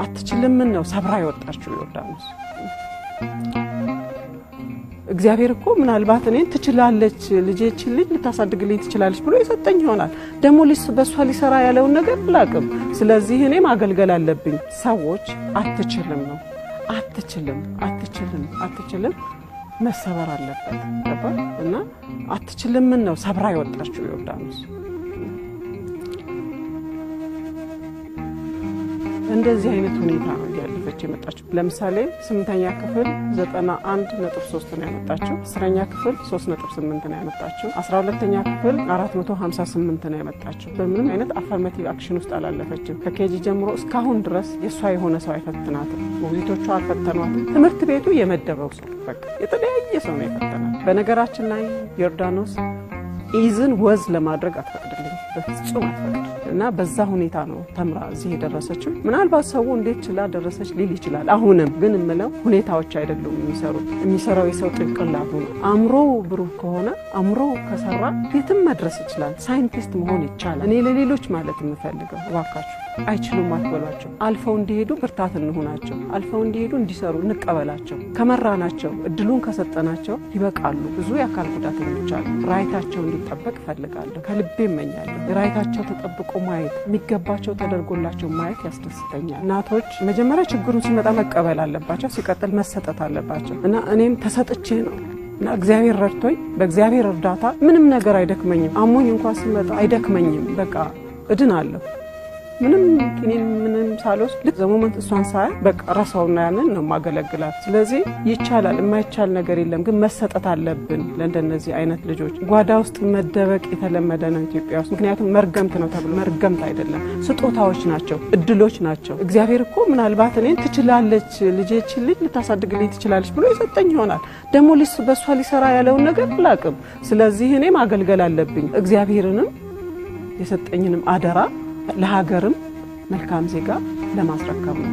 አትችልም ነው ሰብራ ይወጣችሁ ዮርዳኖስ እግዚአብሔር እኮ ምናልባት እኔን ትችላለች ልጄችን ልጅ ልታሳድግልኝ ትችላለች ብሎ ይሰጠኝ ይሆናል ደሞ በሷ ሊሰራ ያለውን ነገር ብላቅም ስለዚህ እኔ ማገልገል አለብኝ ሰዎች አትችልም ነው አትችልም መሰበር አለበት ተባለ እና አትችልም ነው ሰብራ ይወጣችሁ ዮርዳኖስ እንደዚህ አይነት ሁኔታ ነው ያለፈች የመጣችው ለምሳሌ 8ኛ ክፍል 91.3 ነው ያመጣችው 10ኛ ክፍል 3.8 ነው ያመጣችው 12ኛ ክፍል 458 ነው ያመጣችው በምንም አይነት አፈርማቲቭ አክሽን ውስጥ አላለፈችም ከኬጂ ጀምሮ እስካሁን ድረስ የሷ የሆነ ሰው አይፈትናት ሞግዚቶቹ አልፈተኗት ትምህርት ቤቱ የመደበው ሰው በቃ የተለያየ ሰው ነው የፈተናት በነገራችን ላይ ዮርዳኖስ ኢዝን ወዝ ለማድረግ አትፈቅድልኝ በፍጹም አትፈቅድ እና በዛ ሁኔታ ነው ተምራ እዚህ የደረሰችው ምናልባት ሰው እንዴት ችላ ደረሰች ሊል ይችላል አሁንም ግን እምለው ሁኔታዎች አይደሉም የሚሰራው የሰው ጥንቅላቱ ነው አምሮ ብሩህ ከሆነ አምሮ ከሰራ የትም መድረስ ይችላል ሳይንቲስት መሆን ይችላል እኔ ለሌሎች ማለት የምፈልገው ዋካችሁ አይችሉም አትበሏቸው አልፈው እንዲሄዱ ብርታት እንሆናቸው አልፈው እንዲሄዱ እንዲሰሩ እንቀበላቸው ከመራናቸው እድሉን ከሰጠናቸው ይበቃሉ ብዙ ያካል ጉዳተኞች አሉ ራይታቸው እንዲጠበቅ ፈልጋለሁ ከልቤ እመኛለሁ ራይታቸው ተጠብቆ ማየት የሚገባቸው ተደርጎላቸው ማየት ያስደስተኛል እናቶች መጀመሪያ ችግሩን ሲመጣ መቀበል አለባቸው ሲቀጥል መሰጠት አለባቸው እና እኔም ተሰጥቼ ነው እና እግዚአብሔር ረድቶኝ በእግዚአብሔር እርዳታ ምንም ነገር አይደክመኝም አሞኝ እንኳን ሲመጣ አይደክመኝም በቃ እድናለሁ ምንም ሳሎስ ለዘመመንት እሷን ሳይ በቃ ራሳውና ያንን ነው ማገለግላት ስለዚህ ይቻላል የማይቻል ነገር የለም ግን መሰጠት አለብን ለእንደነዚህ አይነት ልጆች ጓዳ ውስጥ መደበቅ የተለመደ ነው ኢትዮጵያ ውስጥ ምክንያቱም መርገምት ነው ተብሎ መርገምት አይደለም ስጦታዎች ናቸው እድሎች ናቸው እግዚአብሔር እኮ ምናልባት እኔን ትችላለች ልጄችን ልጅ ልታሳድግልኝ ትችላለች ብሎ ይሰጠኝ ይሆናል ደሞ በሷ ሊሰራ ያለውን ነገር ብላቅም ስለዚህ እኔ ማገልገል አለብኝ እግዚአብሔርንም የሰጠኝንም አደራ ለሀገርም መልካም ዜጋ ለማስረከብ ነው